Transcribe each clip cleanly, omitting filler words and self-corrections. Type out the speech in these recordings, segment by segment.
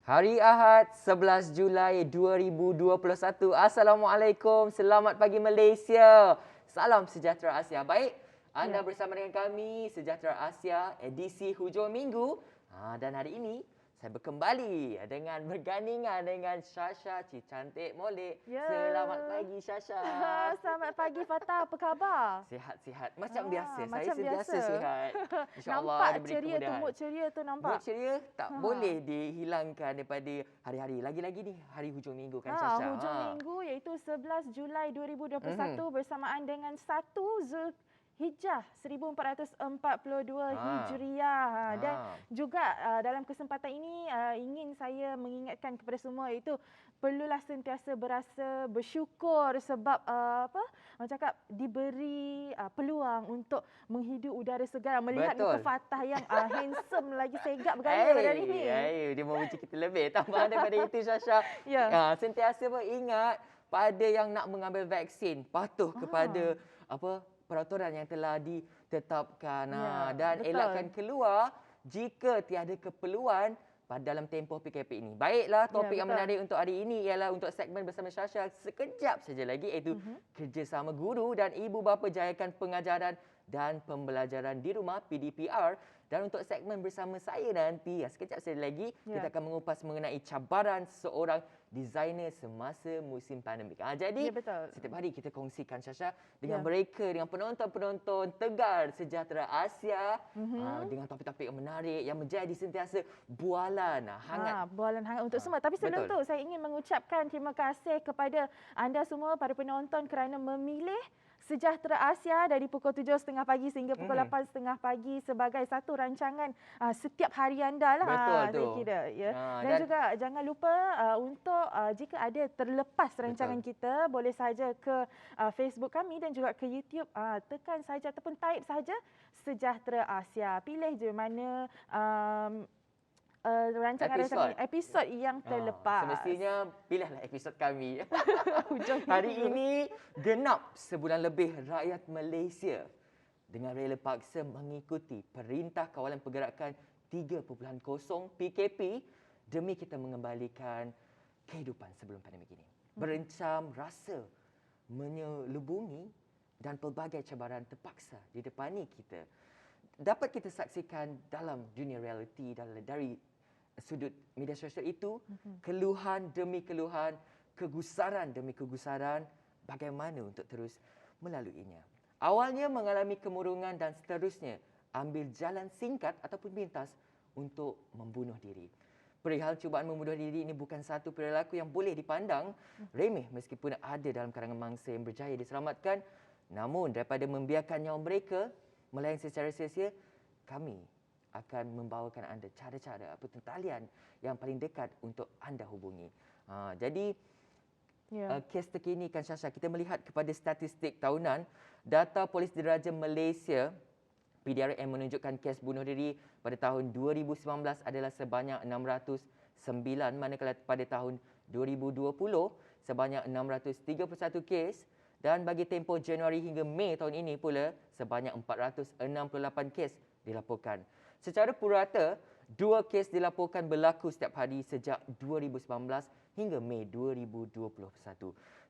Hari Ahad 11 Julai 2021. Assalamualaikum. Selamat pagi Malaysia. Salam sejahtera Asia. Baik, anda Ya. bersama dengan kami Sejahtera Asia edisi hujung minggu. Dan hari ini saya berkembali dengan bergandingan dengan Syasha si cantik molek. Selamat Ya. pagi Syasha. Selamat pagi Fatah, apa khabar? Sihat-sihat macam biasa. Saya Macam sentiasa biasa. sihat. InsyaAllah Nampak diberi ceria tu, kemudahan. mood ceria tu Mood nampak. ceria tak Ha. boleh dihilangkan daripada hari-hari. Lagi-lagi ni hari hujung minggu kan Syasha. Hujung minggu iaitu 11 Julai Mhm. 2021 bersamaan dengan 1 Zulhijjah 1442 Ha. Hijriah. Dan Ha. juga dalam kesempatan ini ingin saya mengingatkan kepada semua iaitu perlulah sentiasa berasa bersyukur sebab orang cakap diberi peluang untuk menghidu udara segar. Melihat muka Betul. Fatah yang handsome lagi segak bergaya pada hari ini. Dia memuji kita lebih. Tambahan daripada itu Syasha. Ya. Sentiasa ingat pada yang nak mengambil vaksin patuh kepada Ah, peraturan yang telah ditetapkan ya, dan elakkan betul. keluar jika tiada keperluan pada dalam tempoh PKP ini. Baiklah, Ya, topik yang betul. menarik untuk hari ini ialah untuk segmen bersama Syasha sekejap saja lagi iaitu Mhm. kerjasama guru dan ibu bapa jayakan pengajaran dan pembelajaran di rumah PDPR. Dan untuk segmen bersama saya nanti, sekejap saja lagi kita Ya. akan mengupas mengenai cabaran seorang designer semasa musim pandemik. Jadi Ya, betul. setiap hari kita kongsikan Syasha dengan Ya. mereka, dengan penonton-penonton tegar Sejahtera Asia Mhm. dengan topik-topik yang menarik yang menjadi sentiasa bualan hangat. Bualan hangat untuk semua. Tapi sebelum Betul. tu saya ingin mengucapkan terima kasih kepada anda semua para penonton kerana memilih Sejahtera Asia dari pukul 7.30 pagi sehingga pukul Mhm. 8.30 pagi sebagai satu rancangan setiap hari anda lah, Betul tu. saya kira ya. Dan Dan juga jangan lupa untuk jika ada terlepas rancangan betul. kita boleh saja ke Facebook kami dan juga ke YouTube, tekan saja ataupun type saja Sejahtera Asia. Pilih je mana rancangan-rancangan episod yang terlepas. Semestinya pilihlah episod kami. Hujung Hari minggu. ini genap sebulan lebih rakyat Malaysia dengan rela paksa mengikuti Perintah Kawalan Pergerakan 3.0 PKP demi kita mengembalikan kehidupan sebelum pandemik ini. Berencam rasa menyelubungi dan pelbagai cabaran terpaksa didepani kita. Dapat kita saksikan dalam dunia realiti dari sudut media sosial itu, keluhan demi keluhan, kegusaran demi kegusaran, bagaimana untuk terus melaluinya. Awalnya mengalami kemurungan dan seterusnya ambil jalan singkat ataupun pintas untuk membunuh diri. Perihal cubaan membunuh diri ini bukan satu perilaku yang boleh dipandang remeh meskipun ada dalam kalangan mangsa yang berjaya diselamatkan. Namun daripada membiarkan nyawa mereka melayang secara sia-sia, kami akan membawakan anda cara-cara ataupun talian yang paling dekat untuk anda hubungi. Jadi Ya. kes terkini kan Syasha, kita melihat kepada statistik tahunan, data Polis Diraja Malaysia PDRM menunjukkan kes bunuh diri pada tahun 2019 adalah sebanyak 609, manakala pada tahun 2020 sebanyak 631 kes, dan bagi tempoh Januari hingga Mei tahun ini pula sebanyak 468 kes dilaporkan. Secara purata, 2 kes dilaporkan berlaku setiap hari sejak 2019 hingga Mei 2021.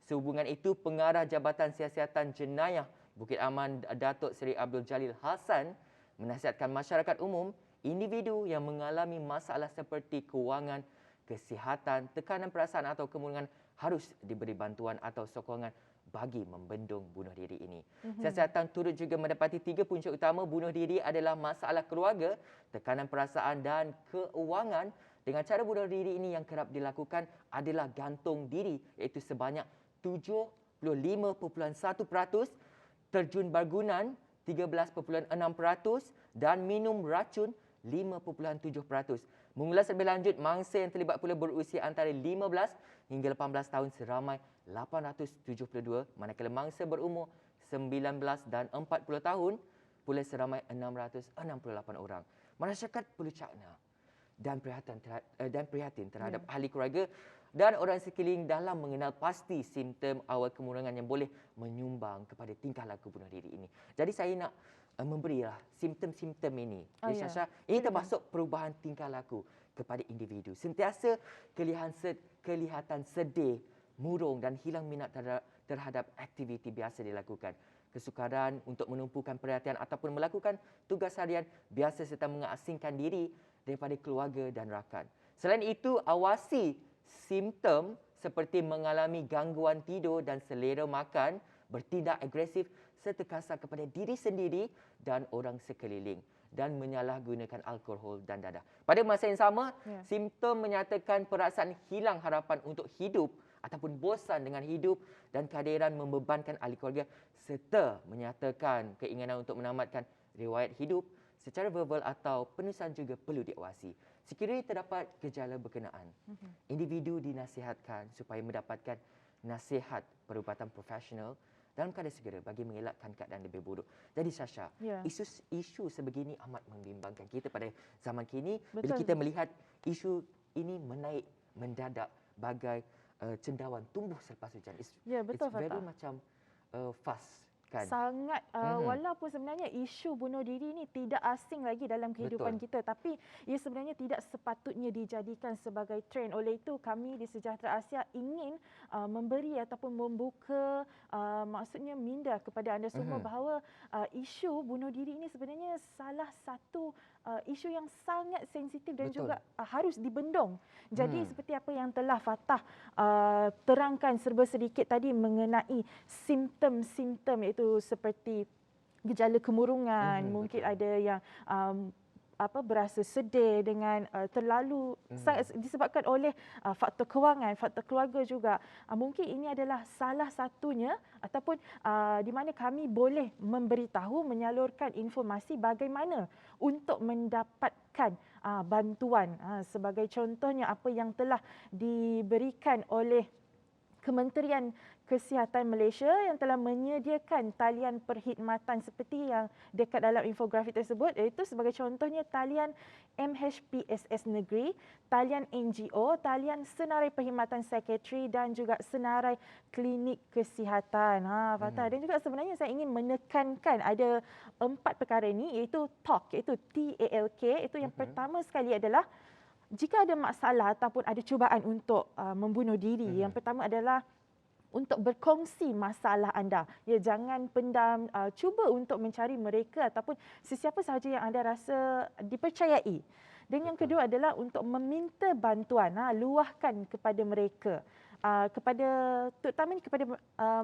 Sehubungan itu, Pengarah Jabatan Siasatan Jenayah Bukit Aman Datuk Seri Abdul Jalil Hassan menasihatkan masyarakat umum, individu yang mengalami masalah seperti kewangan, kesihatan, tekanan perasaan atau kemurungan harus diberi bantuan atau sokongan bagi membendung bunuh diri ini. Siasatan turut juga mendapati 3 punca utama bunuh diri adalah masalah keluarga, tekanan perasaan dan keuangan. Dengan cara bunuh diri ini yang kerap dilakukan adalah gantung diri, iaitu sebanyak 75.1%, terjun bargunan 13.6% dan minum racun 5.7%. Mengulas lebih lanjut, mangsa yang terlibat pula berusia antara 15 hingga 18 tahun seramai 872, manakala mangsa berumur 19 dan 40 tahun pula seramai 668 orang. Masyarakat perlu cakna dan prihatin terhadap ahli keluarga dan orang sekeliling dalam mengenal pasti simptom awal kemurungan yang boleh menyumbang kepada tingkah laku bunuh diri ini. Jadi saya nak memberilah simptom-simptom ini. Oh, ya. Syasha, ini Silakan. termasuk perubahan tingkah laku. kepada individu. Sentiasa kelihatan sedih, murung dan hilang minat terhadap aktiviti biasa dilakukan. Kesukaran untuk menumpukan perhatian ataupun melakukan tugas harian biasa serta mengasingkan diri daripada keluarga dan rakan. Selain itu, awasi simptom seperti mengalami gangguan tidur dan selera makan, bertindak agresif serta kasar kepada diri sendiri dan orang sekeliling dan menyalahgunakan alkohol dan dadah. Pada masa yang sama, simptom menyatakan perasaan hilang harapan untuk hidup ataupun bosan dengan hidup dan kehadiran membebankan ahli keluarga serta menyatakan keinginan untuk menamatkan riwayat hidup secara verbal atau penulisan juga perlu diawasi. Sekiranya terdapat gejala berkenaan, individu dinasihatkan supaya mendapatkan nasihat perubatan profesional dalam keadaan segera bagi mengelakkan keadaan lebih buruk. Jadi Sasha, isu sebegini amat membimbangkan kita pada zaman kini. Bila kita melihat isu ini menaik mendadak bagai cendawan tumbuh selepas hujan. It's very macam fast. Kan? Sangat walaupun sebenarnya isu bunuh diri ini tidak asing lagi dalam kehidupan kita, tapi ia sebenarnya tidak sepatutnya dijadikan sebagai trend. Oleh itu kami di Sejahtera Asia ingin memberi ataupun membuka maksudnya minda kepada anda semua bahawa isu bunuh diri ini sebenarnya salah satu isu yang sangat sensitif dan juga harus dibendung. Jadi seperti apa yang telah Fatah terangkan serba sedikit tadi mengenai simptom-simptom iaitu seperti gejala kemurungan, mungkin ada yang berasa sedih dengan terlalu disebabkan oleh faktor kewangan, faktor keluarga juga. Mungkin ini adalah salah satunya ataupun di mana kami boleh memberitahu, menyalurkan informasi bagaimana untuk mendapatkan bantuan. Sebagai contohnya apa yang telah diberikan oleh Kementerian Kesihatan Malaysia yang telah menyediakan talian perkhidmatan seperti yang dekat dalam infografik tersebut, iaitu sebagai contohnya talian MHPSS Negeri, talian NGO, talian Senarai Perkhidmatan Sekretari dan juga Senarai Klinik Kesihatan. Fatah. Dan juga sebenarnya saya ingin menekankan ada 4 perkara ini, iaitu TALK, iaitu TALK. Itu yang pertama sekali adalah jika ada masalah ataupun ada cubaan untuk membunuh diri, yang pertama adalah untuk berkongsi masalah anda. Ya, jangan pendam, cuba untuk mencari mereka ataupun sesiapa sahaja yang anda rasa dipercayai. Dan yang kedua adalah untuk meminta bantuan, luahkan kepada mereka. Terutamanya kepada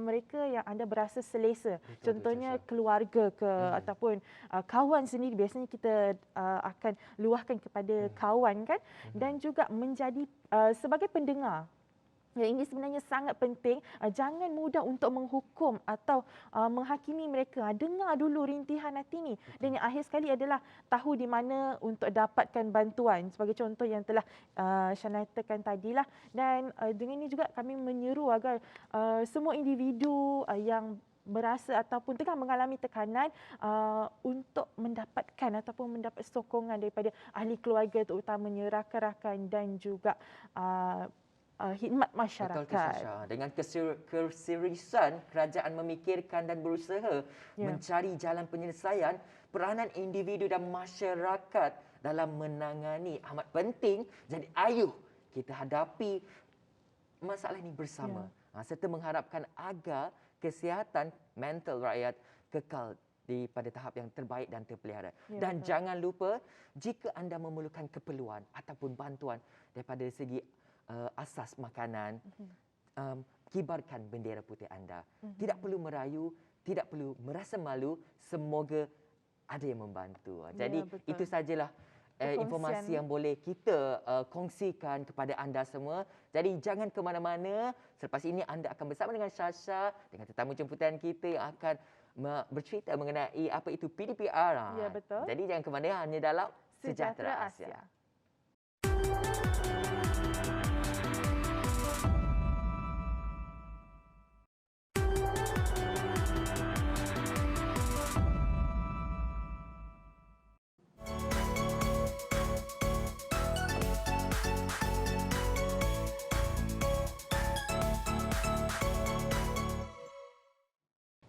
mereka yang anda berasa selesa. Contohnya keluarga ataupun kawan sendiri. Biasanya kita akan luahkan kepada kawan kan. Dan juga menjadi sebagai pendengar. Ya, ini sebenarnya sangat penting. Jangan mudah untuk menghukum atau menghakimi mereka. Dengar dulu rintihan hati ini. Dan yang akhir sekali adalah tahu di mana untuk dapatkan bantuan. Sebagai contoh yang telah Shana nyatakan tadilah. Dan dengan ini juga kami menyeru agar semua individu yang berasa ataupun tengah mengalami tekanan untuk mendapatkan ataupun mendapat sokongan daripada ahli keluarga, terutamanya rakan-rakan dan juga khidmat masyarakat. Betul, Sasha. Dengan keseriusan kerajaan memikirkan dan berusaha mencari jalan penyelesaian, peranan individu dan masyarakat dalam menangani amat penting. Jadi ayuh kita hadapi masalah ini bersama. Serta mengharapkan agar kesihatan mental rakyat kekal pada tahap yang terbaik dan terpelihara. Dan jangan lupa, jika anda memerlukan keperluan ataupun bantuan daripada segi asas makanan, kibarkan bendera putih anda. Tidak perlu merayu, tidak perlu merasa malu, semoga ada yang membantu. Jadi itu sajalah informasi yang boleh kita kongsikan kepada anda semua. Jadi jangan ke mana-mana. Selepas ini anda akan bersama dengan Sasha, dengan tetamu jemputan kita yang akan bercerita mengenai apa itu PDPR. Ya, betul. Jadi jangan ke mana, hanya dalam Sejahtera Asia.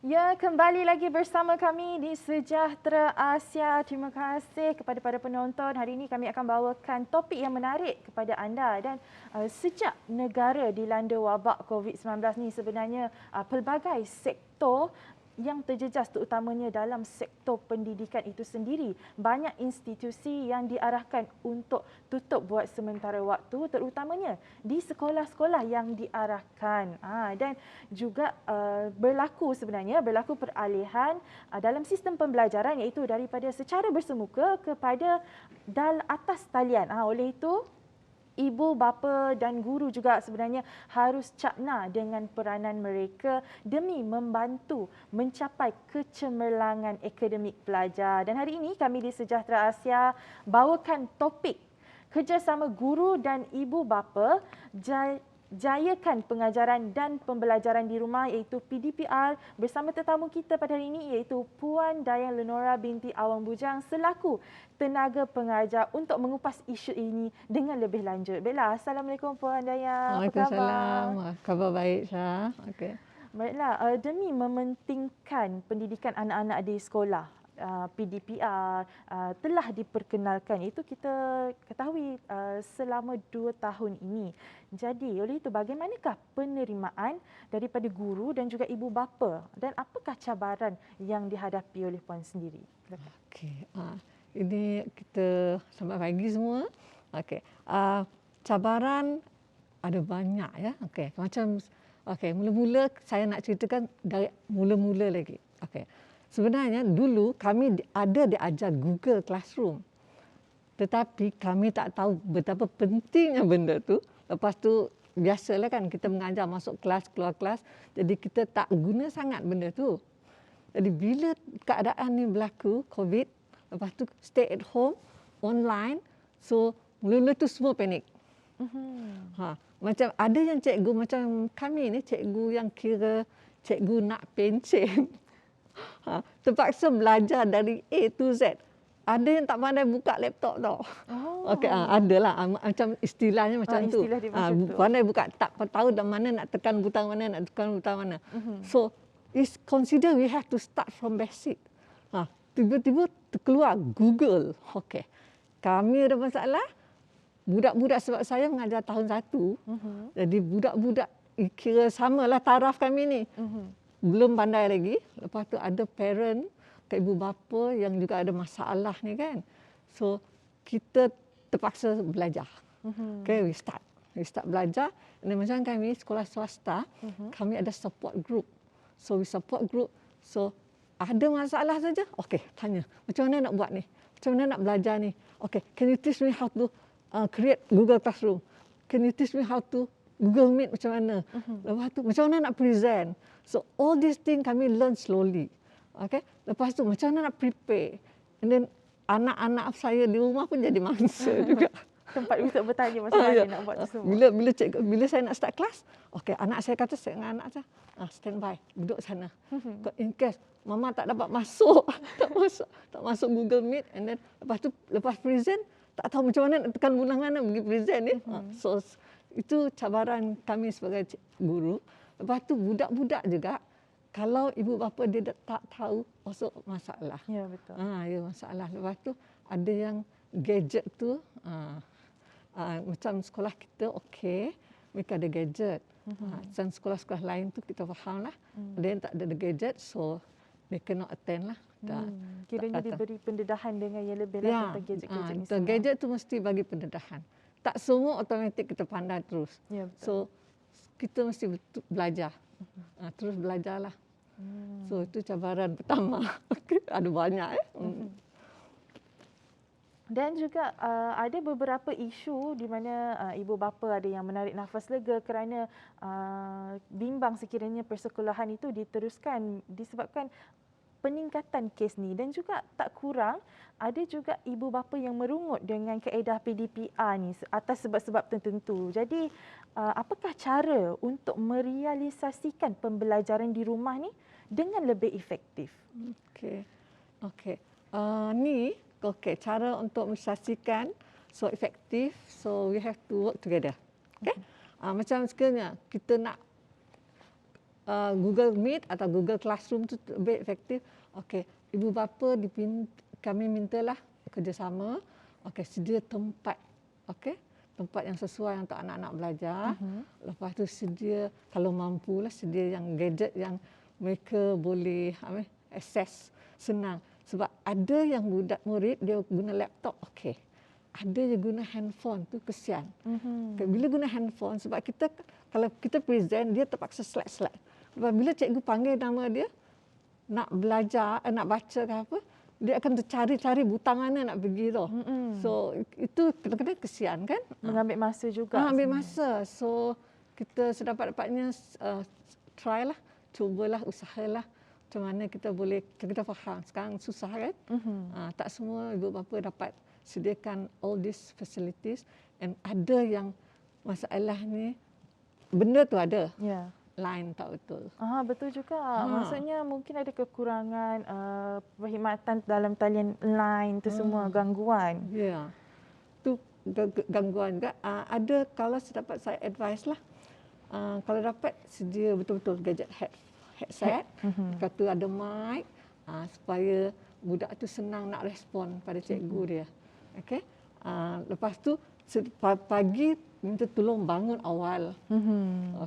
Ya, kembali lagi bersama kami di Sejahtera Asia. Terima kasih kepada para penonton. Hari ini kami akan bawakan topik yang menarik kepada anda. Dan sejak negara dilanda wabak COVID-19 ni sebenarnya pelbagai sektor yang terjejas terutamanya dalam sektor pendidikan itu sendiri. Banyak institusi yang diarahkan untuk tutup buat sementara waktu terutamanya di sekolah-sekolah yang diarahkan. Dan juga berlaku peralihan dalam sistem pembelajaran iaitu daripada secara bersemuka kepada atas talian. Oleh itu ibu bapa dan guru juga sebenarnya harus cakna dengan peranan mereka demi membantu mencapai kecemerlangan akademik pelajar. Dan hari ini kami di Sejahtera Asia bawakan topik kerjasama guru dan ibu bapa jayakan pengajaran dan pembelajaran di rumah iaitu PDPR bersama tetamu kita pada hari ini iaitu Puan Dayang Lenora binti Awang Bujang selaku tenaga pengajar untuk mengupas isu ini dengan lebih lanjut. Baiklah, Assalamualaikum Puan Dayang. Apa khabar? Waalaikumsalam. Khabar baik, Syah. Okey. Baiklah, demi mementingkan pendidikan anak-anak di sekolah, PDPR telah diperkenalkan. Itu kita ketahui selama 2 tahun ini. Jadi, oleh itu bagaimanakah penerimaan daripada guru dan juga ibu bapa dan apakah cabaran yang dihadapi oleh puan sendiri? Okey. Ini kita selamat pagi semua. Okey. Cabaran ada banyak ya. Okey. Mula-mula saya nak ceritakan dari mula-mula lagi. Okey. Sebenarnya dulu kami ada diajar Google Classroom. Tetapi kami tak tahu betapa pentingnya benda tu. Lepas tu biasalah kan kita mengajar masuk kelas, keluar kelas. Jadi kita tak guna sangat benda tu. Jadi bila keadaan ni berlaku, COVID, lepas tu stay at home, online. So mula-mula tu semua panik. Macam ada yang cikgu macam kami ni, cikgu yang kira cikgu nak pencen. Terpaksa belajar dari A to Z. Ada yang tak pandai buka laptop tau. Okey, adalah macam istilahnya macam tu. Pandai buka, tak tahu dah mana nak tekan butang mana, nak tekan butang mana. So, it's consider we have to start from basic. Tiba-tiba terkeluar Google. Okey. Kami ada masalah. Budak-budak sebab saya mengajar tahun 1. Jadi budak-budak kira samalah taraf kami ni. Belum pandai lagi. Lepas tu ada parent, ibu bapa yang juga ada masalah ni kan. So kita terpaksa belajar. Okay, we start belajar. Dan macam kami sekolah swasta, kami ada support group. So we support group. So ada masalah saja, okay, tanya. Macam mana nak buat ni? Macam mana nak belajar ni? Okay, can you teach me how to create Google Classroom? Can you teach me how to Google Meet macam mana? Lepas tu macam mana nak present? So all these things kami learn slowly. Okay. Lepas tu macam mana nak prepare? And then anak-anak saya di rumah pun jadi mangsa juga. Tempat untuk bertanya macam mana nak buat tu semua. Bila saya nak start kelas, okay, anak saya kata saya dengan anak saya, stand by, duduk sana. In case mama tak dapat masuk, tak masuk Google Meet, and then lepas present tak tahu macam mana nak tekan bulan mana pergi present ni. So itu cabaran kami sebagai guru. Lepas tu budak-budak juga, kalau ibu bapa dia tak tahu, masuk masalah. Ya, betul. Ya, masalah. Lepas tu ada yang gadget tu, macam sekolah kita okey, mereka ada gadget. Macam sekolah-sekolah lain tu kita faham lah. Ada yang tak ada gadget, so they cannot attend lah. Kiranya diberi pendedahan dengan yang lebih lah tentang gadget-gadget ni semua. Gadget tu mesti bagi pendedahan. Tak semua automatik kita pandai terus. Ya, betul. So kita mesti belajar. Terus belajarlah. So itu cabaran pertama. Ada banyak Dan juga ada beberapa isu di mana ibu bapa ada yang menarik nafas lega kerana bimbang sekiranya persekolahan itu diteruskan disebabkan peningkatan kes ni, dan juga tak kurang ada juga ibu bapa yang merungut dengan kaedah PDPR ni atas sebab-sebab tertentu. Jadi apakah cara untuk merealisasikan pembelajaran di rumah ni dengan lebih efektif? Okey. Cara untuk merealisasikan so efektif, so we have to work together. Okey. Macam sekiranya kita nak Google Meet atau Google Classroom tu lebih efektif. Okey, ibu bapa kami mintalah kerjasama. Okey, sedia tempat. Okey, tempat yang sesuai untuk anak-anak belajar. Lepas tu sedia kalau mampulah sedia yang gadget yang mereka boleh akses senang. Sebab ada yang budak murid dia guna laptop, okey. Ada yang guna handphone tu kesian. Okay, bila guna handphone sebab kita kalau kita present dia terpaksa slide. Lepas bila cikgu panggil nama dia nak belajar, nak baca ke apa, dia akan tercari-cari butang mana nak pergi tu. So itu kadang-kadang kesian kan? Mengambil masa juga. Ambil masa. So kita sedapat-dapatnya try lah, cubalah, usahalah macam mana kita boleh, kita faham sekarang susah kan? Tak semua ibu bapa dapat sediakan all these facilities, and ada yang masalah ni benda tu ada. Ya. Line tak betul. Betul juga. Maksudnya mungkin ada kekurangan perkhidmatan dalam talian line tu semua, gangguan. Ya. Tu gangguan juga. Ada kalau dapat saya advice lah. Kalau dapat sedia betul-betul gadget headset. Kata ada mic supaya budak tu senang nak respon pada cikgu dia. Okey. Lepas tu pagi minta tolong bangun awal.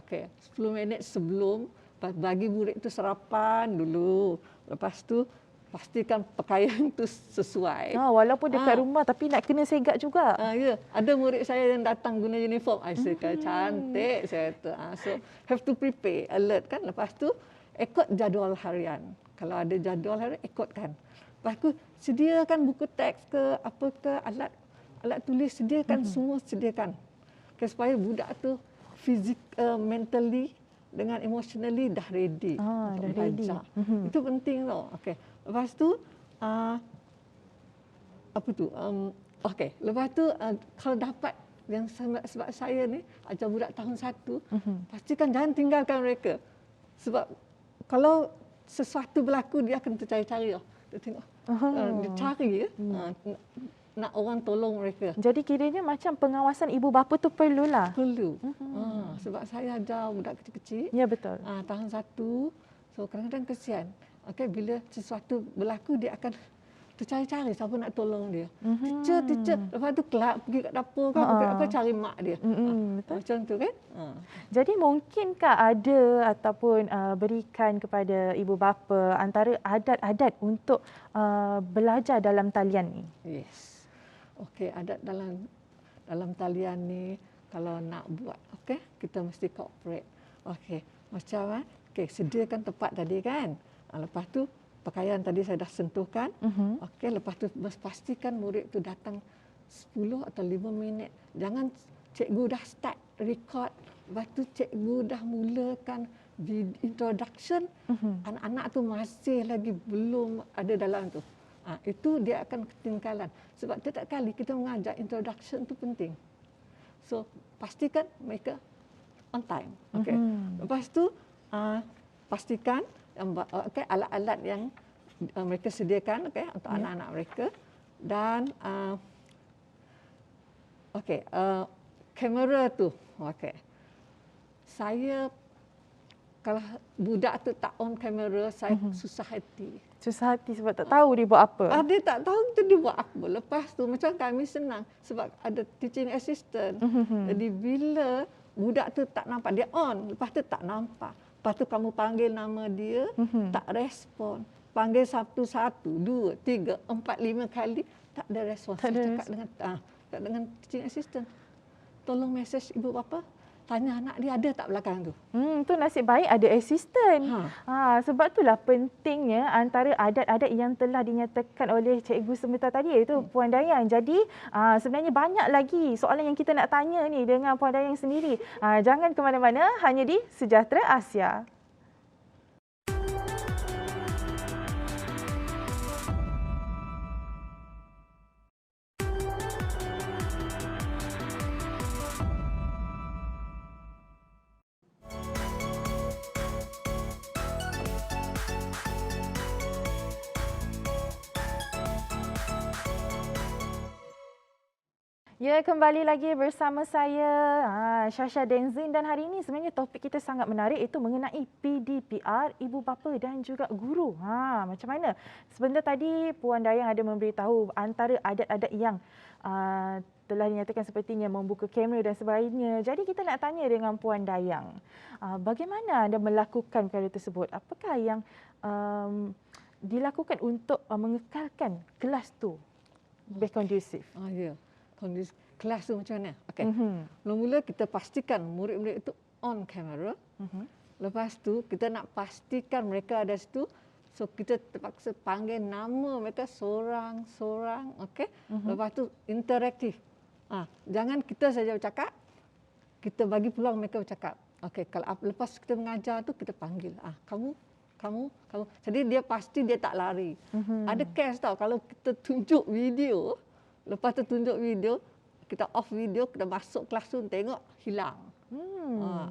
Okey, 10 minit sebelum bagi murid tu sarapan dulu. Lepas tu pastikan pakaian tu sesuai. Walaupun dekat rumah tapi nak kena segak juga. Ya, ada murid saya yang datang guna uniform. Saya kata cantik saya kata. So have to prepare, alert kan. Lepas tu ikut jadual harian. Kalau ada jadual harian ikutkan. Lepas tu sediakan buku teks ke apa ke alat tulis, sediakan semua sediakan. Supaya budak tu mentally dengan emotionally dah ready untuk belajar. Itu penting tau. Okey. Lepas tu apa tu? Okey. Lepas tu kalau dapat yang sebab saya ni ajar budak tahun 1, pastikan jangan tinggalkan mereka. Sebab kalau sesuatu berlaku dia akan tercari-cari. Dia tengok. Dia cari ya. Nak orang tolong mereka. Jadi kiranya macam pengawasan ibu bapa tu perlulah. Perlu. Sebab saya ajar budak kecil-kecil. Ya, betul. Tahun 1. So kadang-kadang kesian. Okey, bila sesuatu berlaku dia akan tercari-cari siapa nak tolong dia. Teacher. Lepas tu kelak pergi kat dapur kan, cari mak dia. Betul. Macam tu kan? Jadi mungkinkah ada ataupun berikan kepada ibu bapa antara adat-adat untuk belajar dalam talian ni? Yes. Okey, adat dalam talian ni kalau nak buat, okey, kita mesti cooperate. Okey, macam okey, sediakan tempat tadi kan. Lepas tu pakaian tadi saya dah sentuhkan. Okey, lepas tu pastikan murid tu datang 10 atau 5 minit. Jangan cikgu dah start record, lepas tu cikgu dah mulakan introduction, anak-anak tu masih lagi belum ada dalam tu. Itu dia akan ketinggalan. Sebab setiap kali kita mengajar introduction tu penting. So pastikan mereka on time. Okey. Lepas tu pastikan alat-alat yang mereka sediakan untuk anak-anak mereka, dan kamera tu. Okey. Saya kalau budak tu tak on kamera, saya susah hati. Susah hati sebab tak tahu dia buat apa. Dia tak tahu tu dia buat apa. Lepas tu macam kami senang sebab ada teaching assistant. Jadi bila budak tu tak nampak, dia on, lepas tu tak nampak. Lepas tu kamu panggil nama dia, tak respon. Panggil 1, 2, 3, 4, 5 kali, tak ada respon. Saya cakap dengan teaching assistant, tolong mesej ibu bapa, tanya anak dia ada tak belakang tu. Tu nasib baik ada asisten. Sebab itulah pentingnya antara adat-adat yang telah dinyatakan oleh Cikgu sebentar tadi, iaitu Puan Dayang. Jadi sebenarnya banyak lagi soalan yang kita nak tanya ni dengan Puan Dayang sendiri. Jangan ke mana-mana, hanya di Sejahtera Asia. Ya, kembali lagi bersama saya, Syasha Denzin, dan hari ini sebenarnya topik kita sangat menarik, iaitu mengenai PDPR, ibu bapa dan juga guru. Macam mana? Sebentar tadi Puan Dayang ada memberitahu antara adat-adat yang telah dinyatakan sepertinya membuka kamera dan sebagainya. Jadi kita nak tanya dengan Puan Dayang, bagaimana anda melakukan perkara tersebut? Apakah yang dilakukan untuk mengekalkan kelas tu lebih kondusif? Ya. Kondisi kelas tu macam mana? Okey. Mula-mula kita pastikan murid-murid itu on kamera. Lepas tu kita nak pastikan mereka ada situ. So kita terpaksa panggil nama mereka seorang-seorang, okey. Lepas tu interaktif. Jangan kita saja bercakap. Kita bagi peluang mereka bercakap. Okey, kalau lepas kita mengajar tu kita panggil. Kamu. Jadi dia pasti dia tak lari. Ada case tau kalau kita tunjuk video. Lepas tu tunjuk video, kita off video, kita masuk classroom tengok hilang.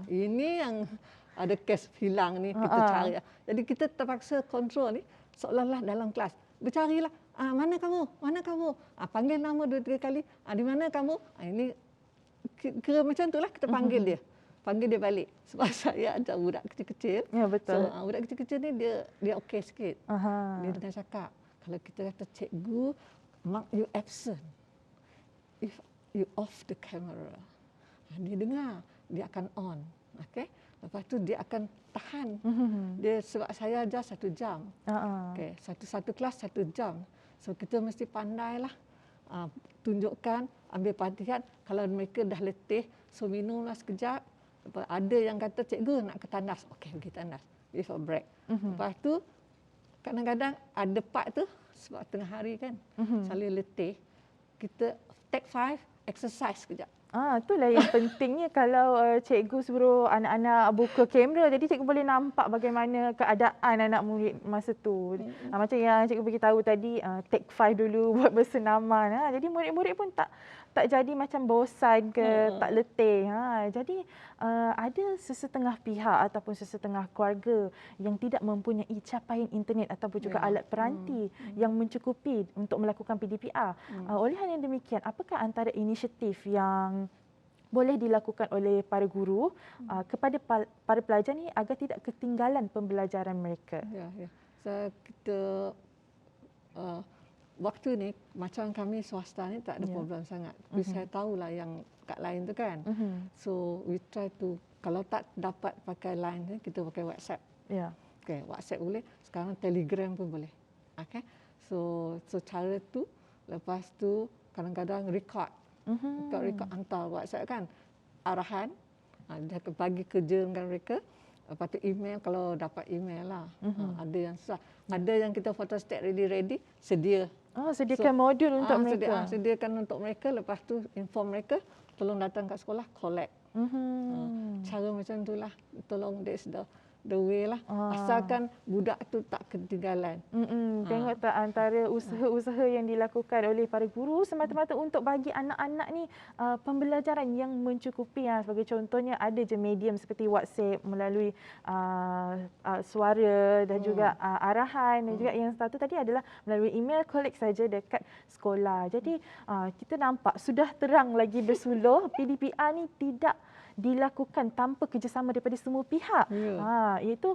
Ini yang ada kes hilang ni kita cari. Jadi kita terpaksa kontrol ni seolah-olah dalam kelas. Bercarilah, mana kamu? Panggil nama 2-3 kali. Di mana kamu? Ini kira macam itulah kita panggil dia. Panggil dia balik. Sebab saya ajar budak kecil-kecil. Ya, betul. So budak kecil-kecil ni dia okey sikit. Dia dengan cakap, kalau kita kata cikgu, mark you absent. If you off the camera, dia dengar, dia akan on. Okay? Lepas tu dia akan tahan. Dia sebab saya ajar 1 jam. Okay, satu kelas 1 jam. So kita mesti pandailah tunjukkan, ambil perhatian. Kalau mereka dah letih, so minumlah sekejap. Lepas ada yang kata cikgu nak ke tandas. Okey, pergi tandas. Give a break. Lepas tu kadang-kadang ada part tu sebab tengah hari kan, selalu letih, kita take 5 exercise sekejap. Itulah yang pentingnya kalau cikgu suruh anak-anak buka kamera, jadi cikgu boleh nampak bagaimana keadaan anak murid masa tu. Macam yang cikgu beritahu tadi, take 5 dulu buat bersenaman. Jadi murid-murid pun tak jadi macam bosan ke, tak letih. Jadi ada sesetengah pihak ataupun sesetengah keluarga yang tidak mempunyai capaian internet ataupun juga alat peranti yang mencukupi untuk melakukan PDPR. Oleh hal yang demikian, apakah antara inisiatif yang boleh dilakukan oleh para guru kepada para pelajar ni agar tidak ketinggalan pembelajaran mereka? Ya. So, kita waktu ni macam kami swasta ni tak ada problem sangat. Tapi saya tahulah yang kat lain tu kan. So we try to, kalau tak dapat pakai line ni, kita pakai WhatsApp. Ya. Okay, WhatsApp boleh. Sekarang Telegram pun boleh. Okay. So cara tu, lepas tu kadang-kadang record. Record hantar WhatsApp kan. Arahan. Dia bagi kerja dengan mereka. Lepas tu email, kalau dapat email lah. Ada yang susah. Ada yang kita photostat ready, sedia. Sediakan modul untuk mereka. Sediakan untuk mereka. Lepas tu inform mereka, tolong datang kat sekolah, collect. Cara macam itulah. Tolong, that's the way lah. Asalkan budak tu tak ketinggalan. Tengok tak antara usaha-usaha yang dilakukan oleh para guru semata-mata untuk bagi anak-anak ni pembelajaran yang mencukupi. Sebagai contohnya ada je medium seperti WhatsApp melalui suara dan juga arahan, dan juga yang satu tadi adalah melalui email, collect saja dekat sekolah. Jadi kita nampak sudah terang lagi bersuluh PDPR ni tidak dilakukan tanpa kerjasama daripada semua pihak. Iaitu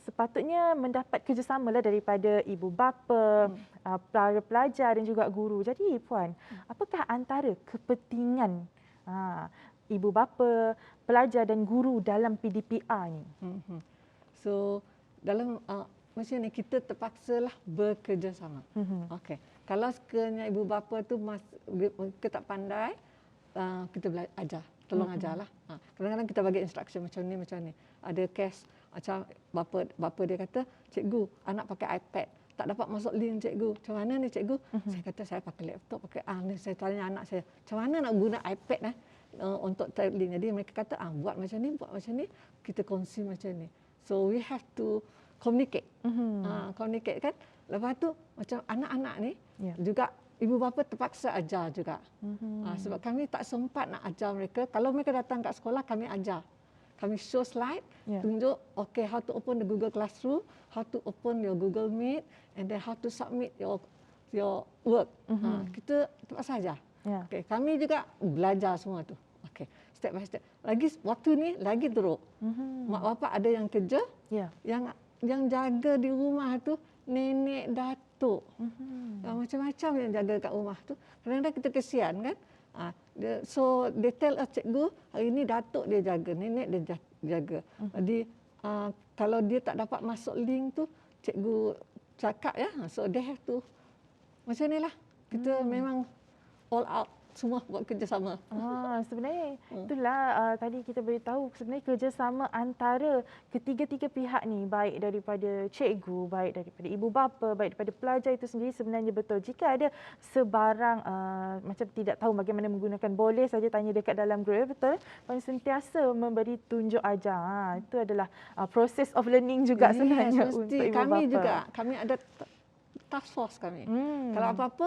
sepatutnya mendapat kerjasama lah daripada ibu bapa, para pelajar dan juga guru. Jadi Puan, apakah antara kepentingan ibu bapa, pelajar dan guru dalam PDPR ni? So dalam macam ni kita terpaksalah bekerjasama. Okey. Kalau sekiranya ibu bapa tu mereka tak pandai, kita ajar, tolong ajarlah. Kadang-kadang kita bagi instruction macam ni. Ada case macam bapa dia kata, cikgu, anak pakai iPad, tak dapat masuk link cikgu. Macam mana ni cikgu? Saya kata saya pakai laptop, ni saya tanya anak saya, macam mana nak guna iPad untuk type link. Jadi mereka kata, buat macam ni, kita kongsi macam ni. So we have to communicate. Communicate kan. Lepas tu macam anak-anak ni juga ibu bapa terpaksa ajar juga. Sebab kami tak sempat nak ajar mereka. Kalau mereka datang kat sekolah, kami ajar. Kami show slide, tunjuk, okay, how to open the Google Classroom, how to open your Google Meet, and then how to submit your your work. Kita tempat saja. Ya. Okey, kami juga belajar semua tu. Okey, step by step. Lagi waktu ni lagi teruk. Mak bapak ada yang kerja, Ya. yang jaga di rumah tu nenek datuk. Macam-macam yang jaga kat rumah tu. Kadang-kadang kita kesian kan. So they tell us, cikgu, hari ni datuk dia jaga, nenek dia jaga. Jadi kalau dia tak dapat masuk link tu, cikgu cakap ya. So they have to macam ni lah. Kita memang all out semua buat kerjasama. Sebenarnya itulah tadi kita beritahu sebenarnya kerjasama antara ketiga-tiga pihak ni, baik daripada cikgu, baik daripada ibu bapa, baik daripada pelajar itu sendiri sebenarnya betul. Jika ada sebarang macam tidak tahu bagaimana menggunakan, boleh saja tanya dekat dalam grup, betul? Dan sentiasa memberi tunjuk ajar. Itu adalah proses of learning juga sebenarnya untuk ibu kami bapa. juga, kami ada task force kami. Kalau apa-apa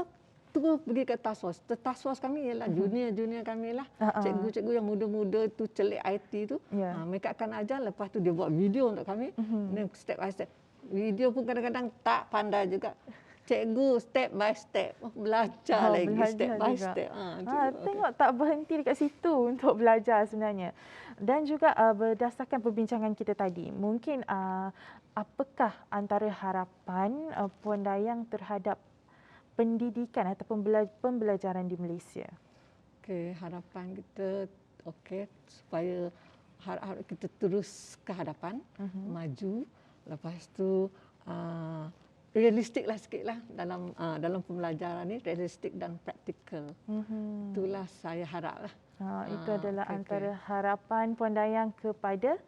terus pergi ke task force. Task force kami ialah junior kami lah. Cikgu-cikgu yang muda-muda tu celik IT tu. Mereka akan ajar, lepas tu dia buat video untuk kami. Dan step by step. Video pun kadang-kadang tak pandai juga. Cikgu step by step. Belajar lagi step by step. Tengok tak berhenti dekat situ untuk belajar sebenarnya. Dan juga berdasarkan perbincangan kita tadi, mungkin apakah antara harapan Puan Dayang terhadap pendidikan ataupun pembelajaran di Malaysia? Okey, harapan kita supaya harap kita terus ke hadapan, maju. Lepas tu realistiklah sikitlah dalam pembelajaran ni, realistik dan praktikal. Itulah saya haraplah. Itu adalah antara harapan Puan Dayang kepada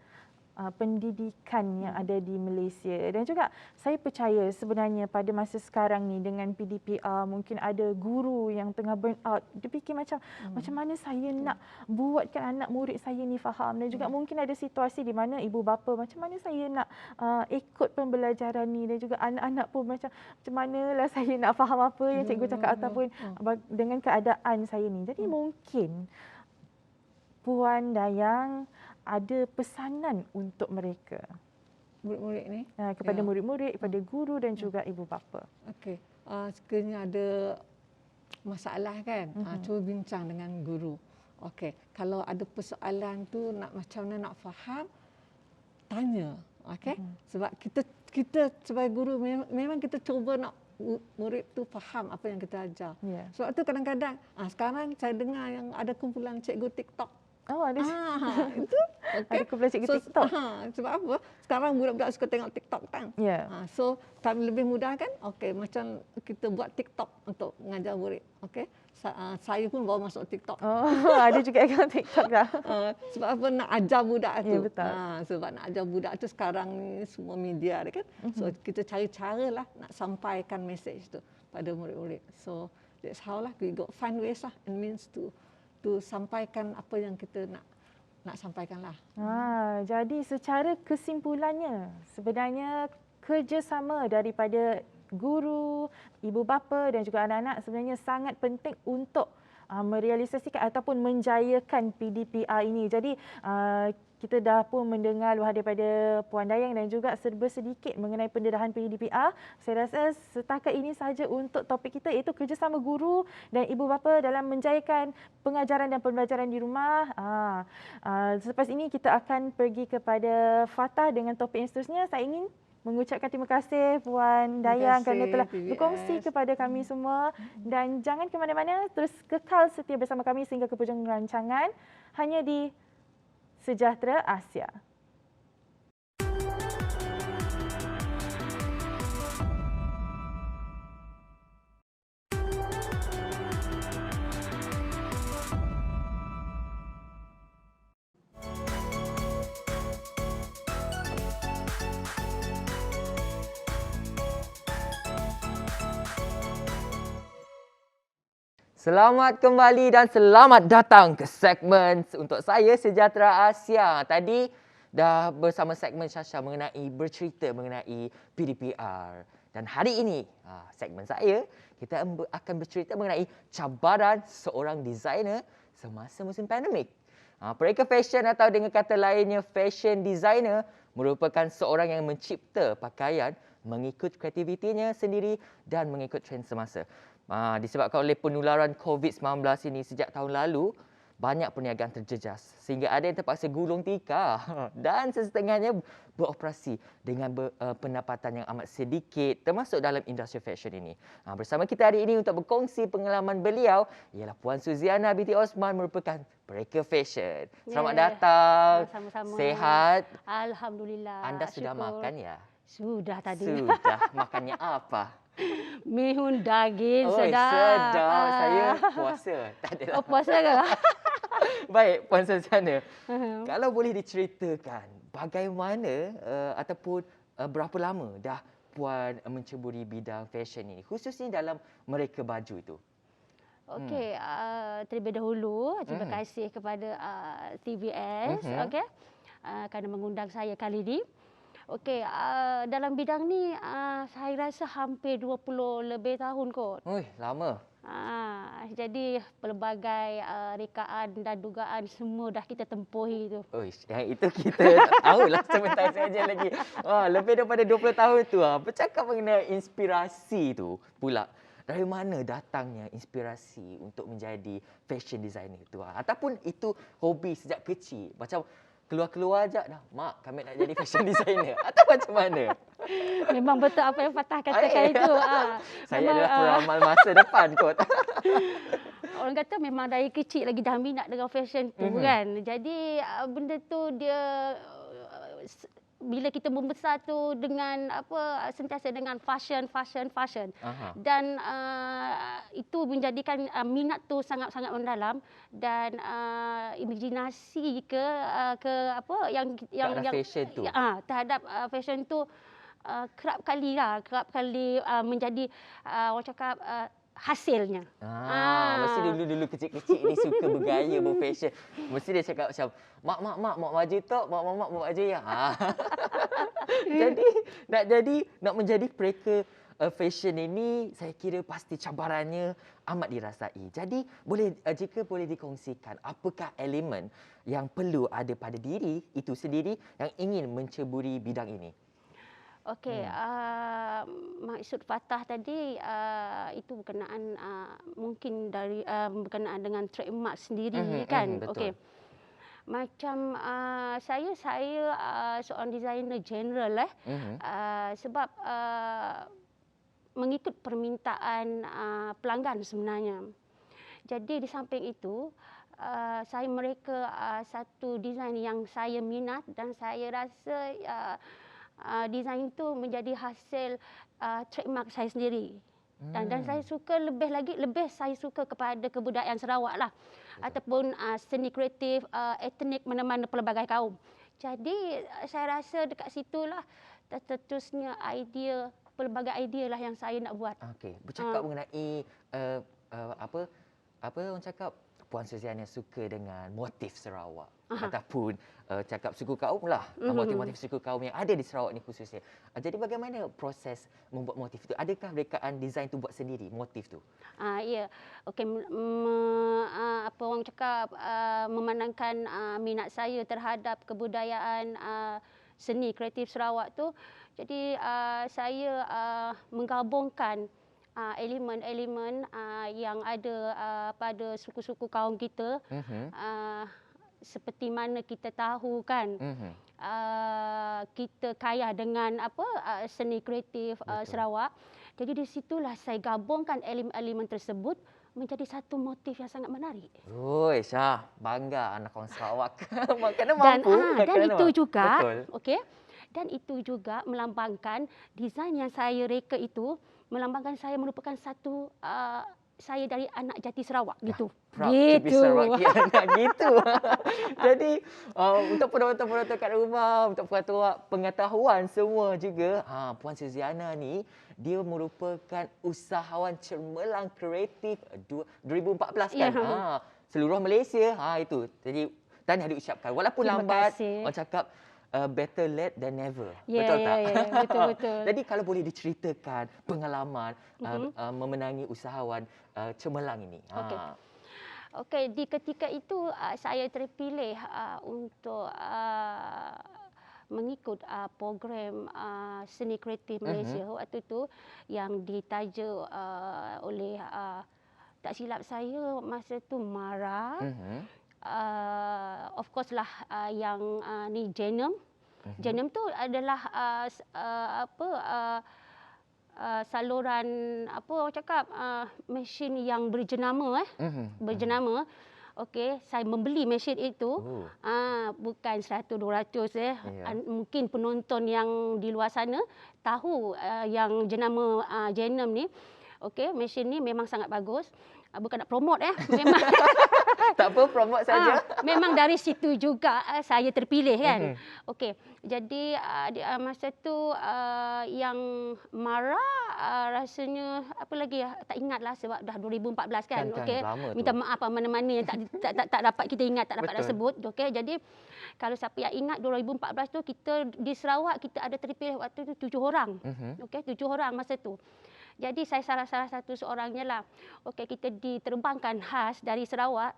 pendidikan yang ada di Malaysia. Dan juga saya percaya sebenarnya pada masa sekarang ni dengan PDPR, mungkin ada guru yang tengah burn out. Dia fikir macam mana saya nak buatkan anak murid saya ni faham. Dan juga mungkin ada situasi di mana ibu bapa macam mana saya nak ikut pembelajaran ni, dan juga anak-anak pun macam manalah saya nak faham apa yang cikgu cakap ataupun dengan keadaan saya ni. Jadi mungkin Puan Dayang ada pesanan untuk mereka, murid-murid ni, kepada murid-murid, kepada guru dan juga ibu bapa. Okey, sekiranya ada masalah kan, cuba bincang dengan guru. Okey, kalau ada persoalan tu macam mana nak faham, tanya. Okey, sebab kita sebagai guru memang kita cuba nak murid tu faham apa yang kita ajar. Sebab tu kadang-kadang sekarang saya dengar yang ada kumpulan cikgu TikTok. Ada Itu ada kumpulan cikgu TikTok. Sebab apa? Sekarang budak-budak suka tengok TikTok kan. So kami lebih mudah kan. Okey, macam kita buat TikTok untuk mengajar murid. Okey, saya pun bawa masuk TikTok. Ada juga akaun TikTok dah. Sebab apa? Nak ajar budak tu. Ya, betul. Sebab nak ajar budak tu sekarang ni semua media kan. So kita cari cara lah nak sampaikan message tu pada murid-murid. So that's how lah we go find ways lah and means to sampaikan apa yang kita nak sampaikan lah. Jadi secara kesimpulannya sebenarnya kerjasama daripada guru, ibu bapa dan juga anak-anak sebenarnya sangat penting untuk merealisasikan ataupun menjayakan PDPR ini. Jadi kita dah pun mendengar luahan daripada Puan Dayang dan juga serba sedikit mengenai pendedahan PDPR. Saya rasa setakat ini sahaja untuk topik kita, iaitu kerjasama guru dan ibu bapa dalam menjayakan pengajaran dan pembelajaran di rumah. Selepas ini kita akan pergi kepada Fatah dengan topik yang seterusnya. Saya ingin mengucapkan terima kasih Puan Dayang kerana telah berkongsi kepada kami semua. Dan jangan ke mana-mana, terus kekal setia bersama kami sehingga ke penghujung rancangan hanya di Sejahtera Asia. Selamat kembali dan selamat datang ke segmen untuk saya Sejahtera Asia. Tadi dah bersama segmen Syasha mengenai bercerita mengenai PDPR. Dan hari ini segmen saya kita akan bercerita mengenai cabaran seorang designer semasa musim pandemik. Pereka fashion atau dengan kata lainnya fashion designer merupakan seorang yang mencipta pakaian mengikut kreativitinya sendiri dan mengikut trend semasa. Disebabkan oleh penularan COVID-19 ini sejak tahun lalu, banyak perniagaan terjejas sehingga ada yang terpaksa gulung tikar dan sesetengahnya beroperasi dengan pendapatan yang amat sedikit termasuk dalam industri fashion ini. Bersama kita hari ini untuk berkongsi pengalaman beliau ialah Puan Suziana binti Osman merupakan Breaker Fashion. Selamat datang. Sama-sama. Sehat? Alhamdulillah. Anda sudah syukur. makan ya? Sudah tadi. Sudah. Makannya apa? Mihun daging Oh, sedap. sedap. Saya puasa. Tak adalah. Oh, puasa ke? Baik, Puan Suziana. Kalau boleh diceritakan bagaimana ataupun berapa lama dah Puan menceburi bidang fashion ini, khususnya dalam mereka baju itu? Okey, terlebih dahulu terima kasih kepada TVS kerana mengundang saya kali ini. Okey, dalam bidang ni saya rasa hampir 20 lebih tahun kot. Oi, lama. Jadi pelbagai rekaan dan dugaan semua dah kita tempuhi tu. Oi, yang itu kita tak tahulah sebentar saja lagi. Lebih daripada 20 tahun tu. Bercakap mengenai inspirasi tu pula. Dari mana datangnya inspirasi untuk menjadi fashion designer itu? Ataupun itu hobi sejak kecil? Macam keluar-keluar ajak dah, "Mak, kami nak jadi fashion designer." Atau macam mana? Memang betul apa yang Fatah katakan itu. Saya memang, adalah peramal masa depan kot. Orang kata memang dari kecil lagi dah minat dengan fashion tu kan. Jadi benda tu dia bila kita membesar tu dengan sentiasa dengan fashion. Dan itu menjadikan minat tu sangat-sangat mendalam dan imajinasi yang fashion tu. terhadap fashion tu kerap kali menjadi orang cakap hasilnya. Mesti dulu-dulu kecil-kecil ni suka bergaya, berfashion. Mesti dia cakap macam, mak baju tok, mak baju ya. Jadi nak menjadi breaker fashion ini, saya kira pasti cabarannya amat dirasai. Jadi jika boleh dikongsikan, apakah elemen yang perlu ada pada diri itu sendiri yang ingin menceburi bidang ini? Okey, maksud Fatah tadi itu berkenaan mungkin dari berkenaan dengan trademark sendiri kan. Betul. Okey. Macam saya seorang designer general sebab mengikut permintaan pelanggan sebenarnya. Jadi di samping itu saya mereka satu design yang saya minat dan saya rasa design itu menjadi hasil trademark saya sendiri. Dan saya suka lebih saya suka kepada kebudayaan Sarawak lah. Ataupun seni kreatif etnik mana-mana pelbagai kaum. Jadi saya rasa dekat situlah tercetusnya pelbagai idea lah yang saya nak buat. Okey, bercakap mengenai apa orang cakap, Puan Suziana suka dengan motif Sarawak ataupun cakap suku kaum lah, motif-motif suku kaum yang ada di Sarawak ni khususnya. Jadi bagaimana proses membuat motif itu? Adakah rekaan design tu buat sendiri motif tu? Ya. Okey, orang cakap memandangkan minat saya terhadap kebudayaan seni kreatif Sarawak tu, jadi saya menggabungkan elemen-elemen yang ada pada suku-suku kaum kita. Seperti mana kita tahu kan, kita kaya dengan seni kreatif Sarawak. Jadi di situlah saya gabungkan elemen-elemen tersebut menjadi satu motif yang sangat menarik. Oi, Syah, bangga anak orang Sarawak. Kerana mampu. Dan itu juga, betul. Dan itu juga melambangkan desain yang saya reka itu melambangkan saya merupakan satu saya dari anak jati Sarawak gitu. Proud to be Sarawakian gitu. Jadi untuk penonton-penonton kat rumah, untuk pengetahuan semua juga, Puan Suziana ni dia merupakan usahawan cemerlang kreatif 2014 kan. Seluruh Malaysia itu. Jadi tahniah diucapkan. Walaupun Terima lambat, kasih. orang cakap better late than never. Ya, Betul tak? Betul. Jadi kalau boleh diceritakan pengalaman memenangi usahawan cemerlang ini. Okey, di ketika itu saya terpilih untuk mengikut program seni kreatif Malaysia waktu tu yang ditaja oleh tak silap saya masa tu Mara. Of course lah yang ni Genom. Genom tu adalah saluran apa orang cakap mesin yang berjenama berjenama. Okey, saya membeli mesin itu. Bukan 100 200 mungkin penonton yang di luar sana tahu yang jenama Genom ni. Okey, mesin ni memang sangat bagus. Bukan nak promote memang Tak apa, promote saja. memang dari situ juga saya terpilih kan. Okey, jadi masa tu yang Mara rasanya apa lagi tak ingatlah sebab dah 2014 kan. Okey, lama tu. minta maaf mana-mana yang tak dapat kita ingat, tak dapat nak Betul. sebut. Okey, jadi kalau siapa yang ingat 2014 tu kita di Sarawak kita ada terpilih waktu tu 7 orang. Okey, 7 orang masa tu. Jadi saya salah satu seorangnya lah. Okey, kita diterbangkan khas dari Sarawak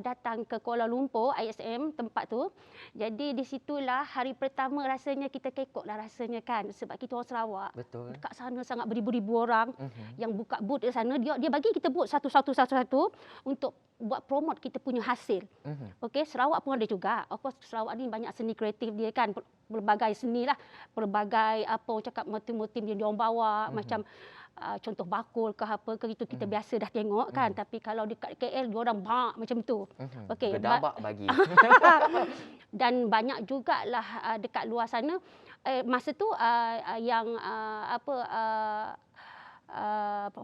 datang ke Kuala Lumpur ISM tempat tu. Jadi di situlah hari pertama rasanya kita kekok lah rasanya kan sebab kita orang Sarawak. Betul. Dekat sana sangat beribu-ribu orang yang buka booth di sana. Dia bagi kita booth satu untuk buat promote kita punya hasil. Okey, Sarawak pun ada juga. Of course Sarawak ni banyak seni kreatif dia kan. Pelbagai seni lah. Pelbagai apa orang cakap motif-motif yang diorang bawa macam contoh bakul ke apa ke itu kita biasa dah tengok kan. Tapi kalau dekat KL diorang bak macam tu. Okey. Gedabak bagi. Dan banyak jugalah dekat luar sana masa tu yang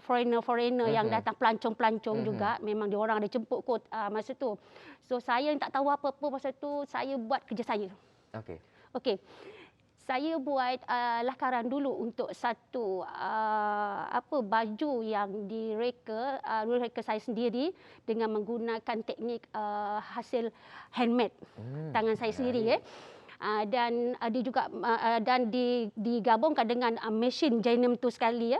foreigner yang datang pelancong-pelancong juga memang diorang ada jemput kot masa tu. So saya yang tak tahu apa-apa masa tu saya buat kerja saya. Okey. Saya buat lakaran dulu untuk satu baju yang direka saya sendiri dengan menggunakan teknik hasil handmade tangan saya sendiri dan dia juga dan digabungkan dengan mesin Genom tu sekali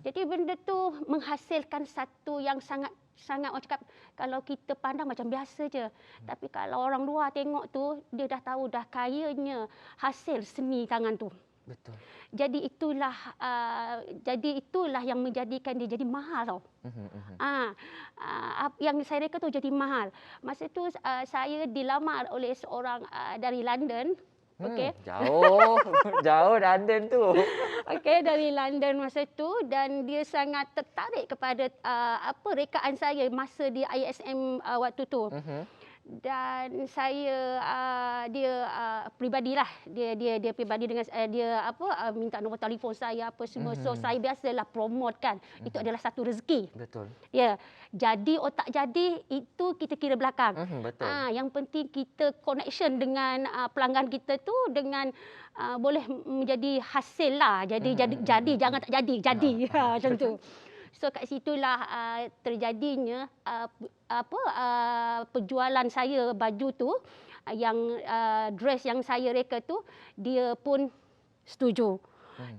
Jadi benda tu menghasilkan satu yang sangat orang cakap kalau kita pandang macam biasa je. Tapi kalau orang luar tengok tu dia dah tahu dah kayanya hasil seni tangan tu. Betul. Jadi itulah yang menjadikan dia jadi mahal tau. Yang saya reka tu jadi mahal. Masa tu saya dilamar oleh seorang dari London. Okey. Jauh London tu. Okey, dari London masa tu dan dia sangat tertarik kepada rekaan saya masa di ISM waktu tu. Dan saya dia pribadilah dia pribadi dengan dia minta nombor telefon saya apa semua. So saya biasalah promote kan. Itu adalah satu rezeki. Betul. Ya. Jadi tak jadi itu kita kira belakang. Betul. Yang penting kita connection dengan pelanggan kita tu dengan boleh menjadi hasil lah. Jadi jangan tak jadi macam tu. So kat situlah terjadinya penjualan saya baju tu yang dress yang saya reka tu dia pun setuju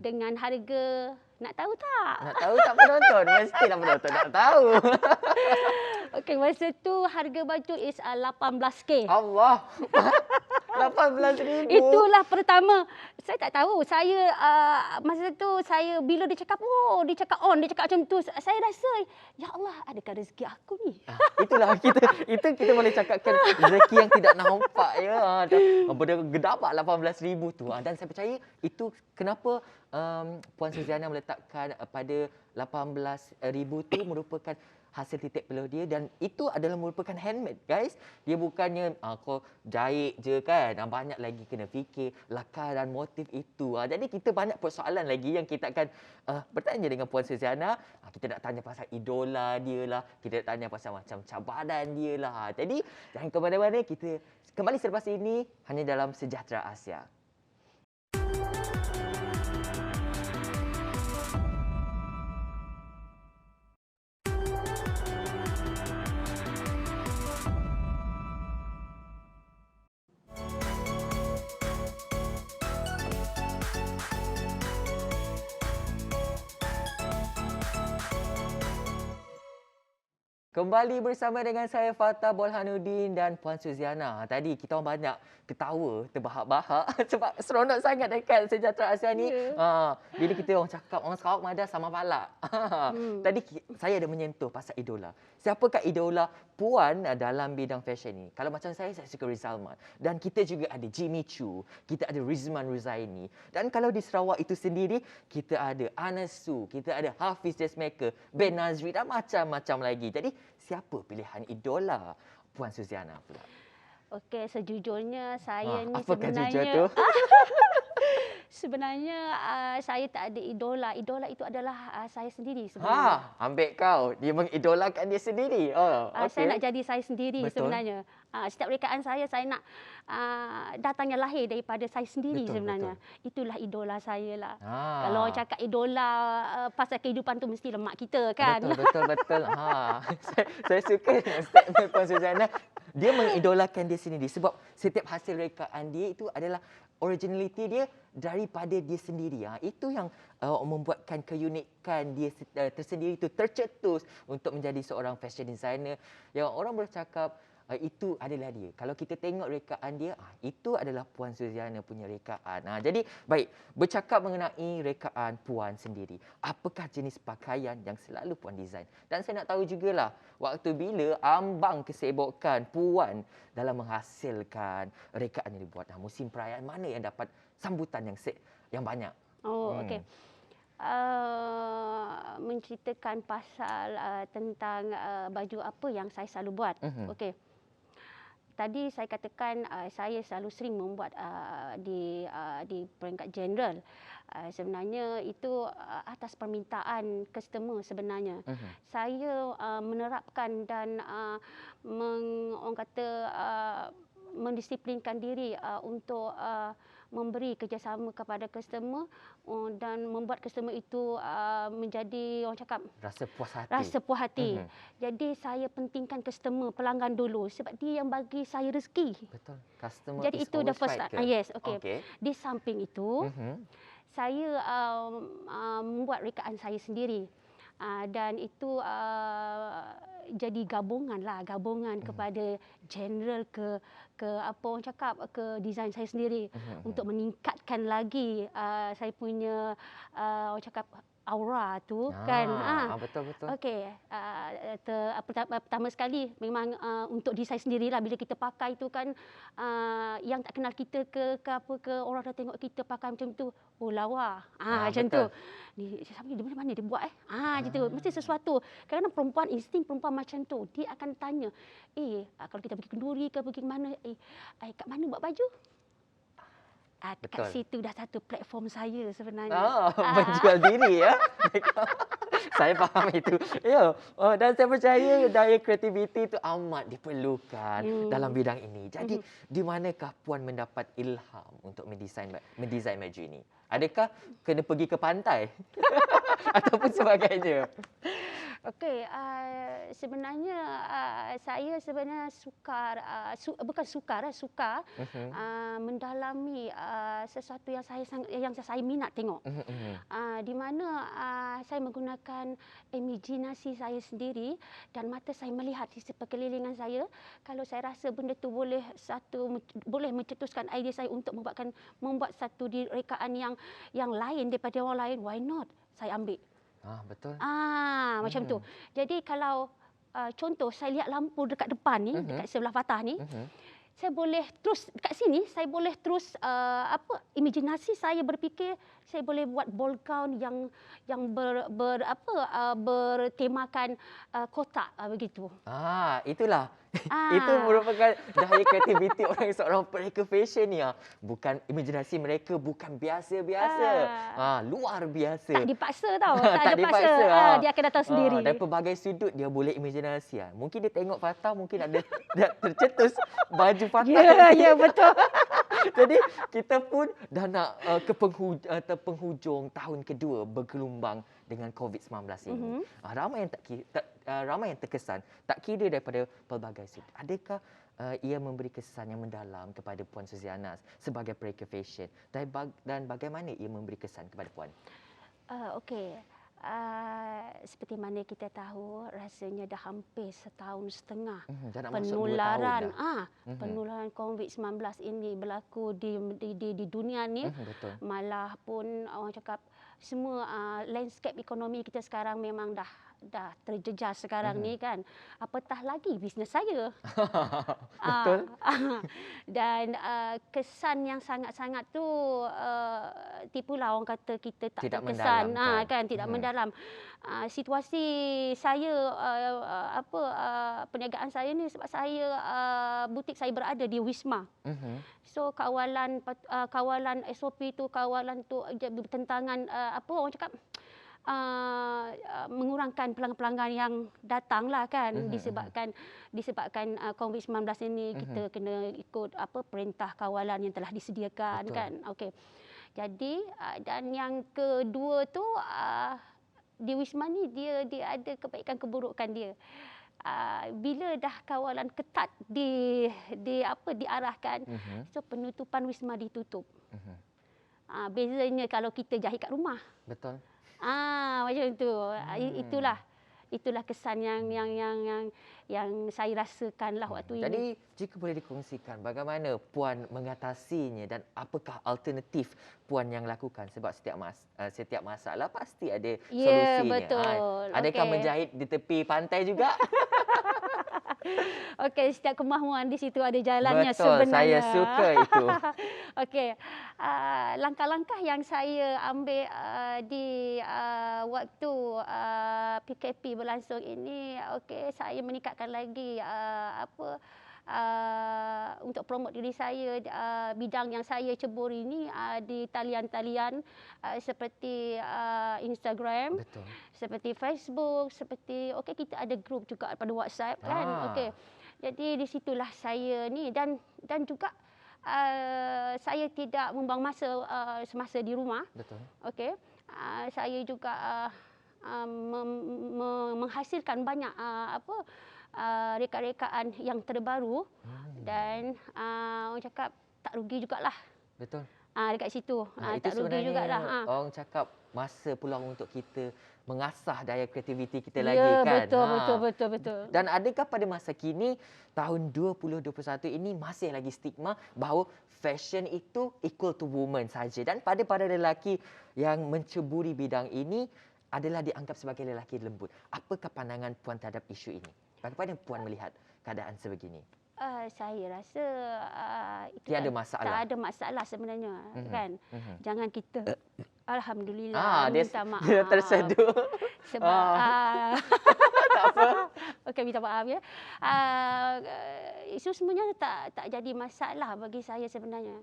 dengan harga. Nak tahu tak? Nak tahu tak penonton? Mestilah penonton nak tahu. Okey, masa tu harga baju is 18K. Allah. 18,000. Itulah pertama. Saya tak tahu. Saya masa tu saya bila dia cakap dia cakap macam tu, saya rasa ya Allah, adakah rezeki aku ni? Itulah kita boleh cakapkan rezeki yang tidak nampak ya. Gedabak 18,000 tu. Dan saya percaya itu kenapa Puan Suziana meletakkan pada 18,000 tu merupakan hasil titik peluh dia dan itu adalah merupakan handmade guys. Dia bukannya kau jahit je kan. Banyak lagi kena fikir lakaran motif itu. Jadi kita banyak persoalan lagi yang kita akan bertanya dengan Puan Suziana. Kita nak tanya pasal idola dia lah. Kita nak tanya pasal macam cabaran dia lah. Jadi jangan ke mana-mana, kita kembali selepas ini hanya dalam Sejahtera Asia. Kembali bersama dengan saya Fatah Bolhanuddin dan Puan Suziana. Tadi kita orang banyak ketawa, terbahak-bahak sebab seronok sangat dekat Sejahtera Asia ni. Ya. Bila kita orang cakap orang Sarawak Madas sama palak. Tadi saya ada menyentuh pasal idola. Siapakah idola Puan dalam bidang fashion ni? Kalau macam saya suka Rizalman. Dan kita juga ada Jimmy Choo, kita ada Rizman Ruzaini. Dan kalau di Sarawak itu sendiri, kita ada Anas Su, kita ada Hafiz Dressmaker, Ben Nazri dan macam-macam lagi. Jadi siapa pilihan idola Puan Suziana pula? Okey, sejujurnya saya ni apakah jujur sebenarnya tu? sebenarnya saya tak ada idola. Idola itu adalah saya sendiri sebenarnya. Ambil kau. Dia mengidolakan dia sendiri. Saya nak jadi saya sendiri. Betul. Sebenarnya. Setiap rekaan saya nak datangnya lahir daripada saya sendiri. Betul, sebenarnya. betul. Itulah idola saya lah. Kalau orang cakap idola pasal kehidupan tu mesti lemak kita kan. Betul. Saya suka dengan statement Puan Suziana. Dia mengidolakan dia sendiri sebab setiap hasil rekaan dia itu adalah originality dia daripada dia sendiri. Itu yang membuatkan keunikan dia tersendiri itu tercetus untuk menjadi seorang fashion designer yang orang bercakap itu adalah dia. Kalau kita tengok rekaan dia, itu adalah Puan Suziana punya rekaan. Jadi, baik, bercakap mengenai rekaan Puan sendiri. Apakah jenis pakaian yang selalu Puan design? Dan saya nak tahu jugalah, waktu bila ambang kesibukan Puan dalam menghasilkan rekaan yang dibuat. Musim perayaan mana yang dapat sambutan yang banyak? Okey. Menceritakan pasal tentang baju apa yang saya selalu buat. Okey. Tadi saya katakan saya selalu sering membuat di peringkat general. Sebenarnya itu atas permintaan customer sebenarnya. Saya menerapkan dan orang kata mendisiplinkan diri untuk memberi kerjasama kepada customer dan membuat customer itu menjadi orang cakap rasa puas hati. Jadi saya pentingkan customer, pelanggan dulu sebab dia yang bagi saya rezeki. Betul. Customer jadi is itu the always first right ke? yes, okey. Di samping itu saya membuat rekaan saya sendiri. Dan itu jadi gabungan kepada general ke apa orang cakap ke design saya sendiri untuk meningkatkan lagi saya punya orang cakap aura tu kan. Betul. Okey, pertama sekali memang untuk diri saya sendirilah bila kita pakai tu kan yang tak kenal kita ke orang dah tengok kita pakai macam tu, oh lawa. Macam tu. Ni sampai di mana dia buat macam tu. Mesti sesuatu. Kadang-kadang perempuan insting perempuan macam tu. Dia akan tanya, kalau kita pergi kenduri ke pergi mana, kat mana buat baju? Dekat situ dah satu platform saya sebenarnya. Menjual diri ya. Saya faham itu. Dan saya percaya daya kreativiti itu amat diperlukan dalam bidang ini. Jadi, di manakah Puan mendapat ilham untuk mendesain baju ini? Adakah kena pergi ke pantai? Ataupun sebagainya? Okey, sebenarnya saya sebenarnya suka mendalami sesuatu yang saya minat tengok. Di mana saya menggunakan imajinasi saya sendiri dan mata saya melihat di sekelilingan saya. Kalau saya rasa benda tu boleh mencetuskan idea saya untuk membuat satu rekaan yang lain daripada orang lain, why not? Saya ambil. Betul. Macam tu. Jadi kalau contoh saya lihat lampu dekat depan ni, dekat sebelah Fatah ni, saya boleh terus dekat sini, saya boleh terus imajinasi saya berfikir saya boleh buat ball gown yang bertemakan kotak begitu. Itulah. Itu merupakan daya kreativiti seorang pelika fashion ni. Bukan imajinasi mereka bukan biasa-biasa. Luar biasa. Tak dipaksa tau. Tak dipaksa. Dia akan datang sendiri. Dari pelbagai sudut dia boleh imajinasi. Mungkin dia tengok Fatah, mungkin ada tercetus baju Fatah. Ya, betul. Jadi kita pun dah nak ke penghujung tahun kedua bergelombang dengan COVID-19 ini. Ramai yang terkesan, tak kira daripada pelbagai sudut. Adakah ia memberi kesan yang mendalam kepada Puan Suziana sebagai pelika fashion dan bagaimana ia memberi kesan kepada Puan? Okey. seperti mana kita tahu, rasanya dah hampir 1.5 tahun Dah nak masuk 2 tahun penularan dah. penularan COVID-19 ini berlaku di dunia ni. Betul. Malah pun orang cakap semua landscape ekonomi kita sekarang memang dah terjejas sekarang ni kan. Apatah lagi bisnes saya. Betul. Dan kesan yang sangat-sangat tu tipulah orang kata kita tak Tidak terkesan mendalam, kan, tidak mendalam. Situasi saya perniagaan saya ni sebab saya butik saya berada di Wisma. So kawalan SOP tu, kawalan tu bertentangan orang cakap mengurangkan pelanggan-pelanggan yang datanglah kan, disebabkan COVID-19 ini kita kena ikut perintah kawalan yang telah disediakan. Betul. Kan. Okey. Jadi dan yang kedua tu di Wisma ni dia ada kebaikan keburukan dia. Bila dah kawalan ketat diarahkan, so penutupan Wisma ditutup. Bezanya kalau kita jahit kat rumah. Betul. Macam tu. Itulah kesan yang saya rasakanlah waktu ini. Jadi jika boleh dikongsikan bagaimana Puan mengatasinya dan apakah alternatif Puan yang lakukan, sebab setiap masalah pasti ada solusinya. Ya, betul. Adakah menjahit di tepi pantai juga? Okey, setiap kemahuan di situ ada jalannya. Betul, sebenarnya. saya suka itu. Okey, langkah-langkah yang saya ambil di waktu PKP berlangsung ini, okey, saya meningkatkan lagi untuk promote diri saya, bidang yang saya cebur ini di talian-talian seperti Instagram. Betul. Seperti Facebook, seperti kita ada grup juga pada WhatsApp kan. Okey. Jadi di situlah saya ni dan juga saya tidak membuang masa semasa di rumah. Betul. Okey. Saya juga menghasilkan banyak reka-rekaan yang terbaru dan orang cakap tak rugi jugalah. Betul. Dekat situ. Itu Tak rugi jugalah. orang cakap masa peluang untuk kita mengasah daya kreativiti kita Ya, lagi kan. Betul. Dan adakah pada masa kini tahun 2021 ini masih lagi stigma bahawa fashion itu equal to woman saja, dan pada lelaki yang menceburi bidang ini adalah dianggap sebagai lelaki lembut. Apakah pandangan Puan terhadap isu ini? Bagaimana Puan melihat keadaan sebegini? Saya rasa itu tiada masalah. Tak ada masalah sebenarnya, kan. Jangan kita alhamdulillah minta maaf. Dia terseduh. Sebab tak apa. Okey, minta maaf ya. Isu semuanya tak jadi masalah bagi saya sebenarnya.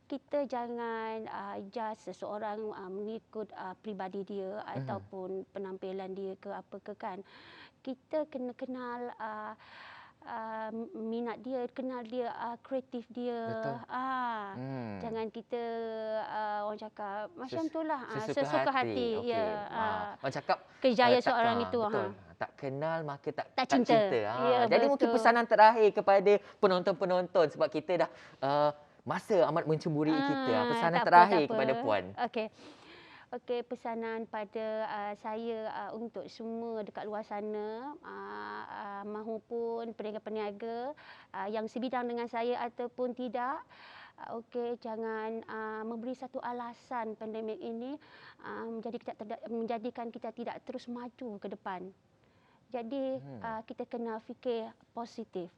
Kita jangan judge seseorang mengikut pribadi dia ataupun penampilan dia ke apa ke kan. Kita kena kenal minat dia, kenal dia, kreatif dia. Betul. Jangan kita orang cakap macam itulah, sesuka hati. Okay. Ya. Orang cakap Kejayaan seorang itu. Betul. Tak kenal maka tak cinta. Jadi Ya, betul. mungkin pesanan terakhir kepada penonton-penonton, sebab kita dah masa amat mencemburi kita. Pesanan terakhir kepada Puan. Okey, pesanan pada saya untuk semua dekat luar sana, mahupun peniaga-peniaga yang sebidang dengan saya ataupun tidak, okey, jangan memberi satu alasan pandemik ini menjadikan kita tidak terus maju ke depan. Jadi kita kena fikir positif.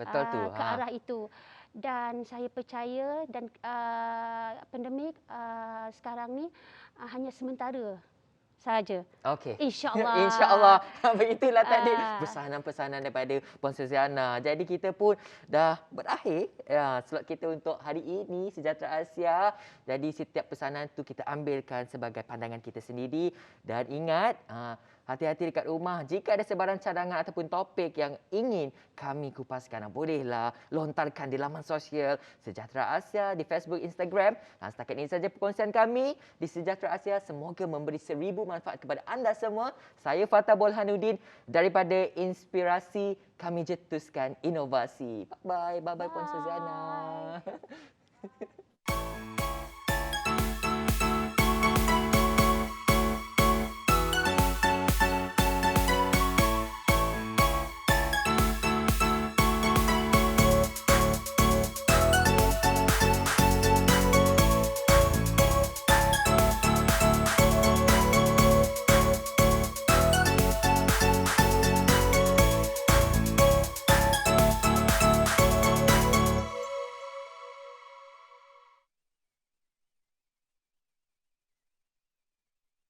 Betul tu. Ke arah itu. Dan saya percaya dan pandemik sekarang ni hanya sementara saja. Okey. InsyaAllah. InsyaAllah. Begitulah tadi pesanan-pesanan daripada Puan Suziana. Jadi kita pun dah berakhir slot kita untuk hari ini, Sejahtera Asia. Jadi setiap pesanan tu kita ambilkan sebagai pandangan kita sendiri. Dan ingat, hati-hati dekat rumah. Jika ada sebarang cadangan ataupun topik yang ingin kami kupaskan, bolehlah lontarkan di laman sosial Sejahtera Asia di Facebook, Instagram. Dan setakat ini saja perkongsian kami di Sejahtera Asia. Semoga memberi 1000 manfaat kepada anda semua. Saya Fatah Bolhanuddin daripada Inspirasi Kami Jetuskan Inovasi. Bye-bye. Bye-bye Puan Suziana.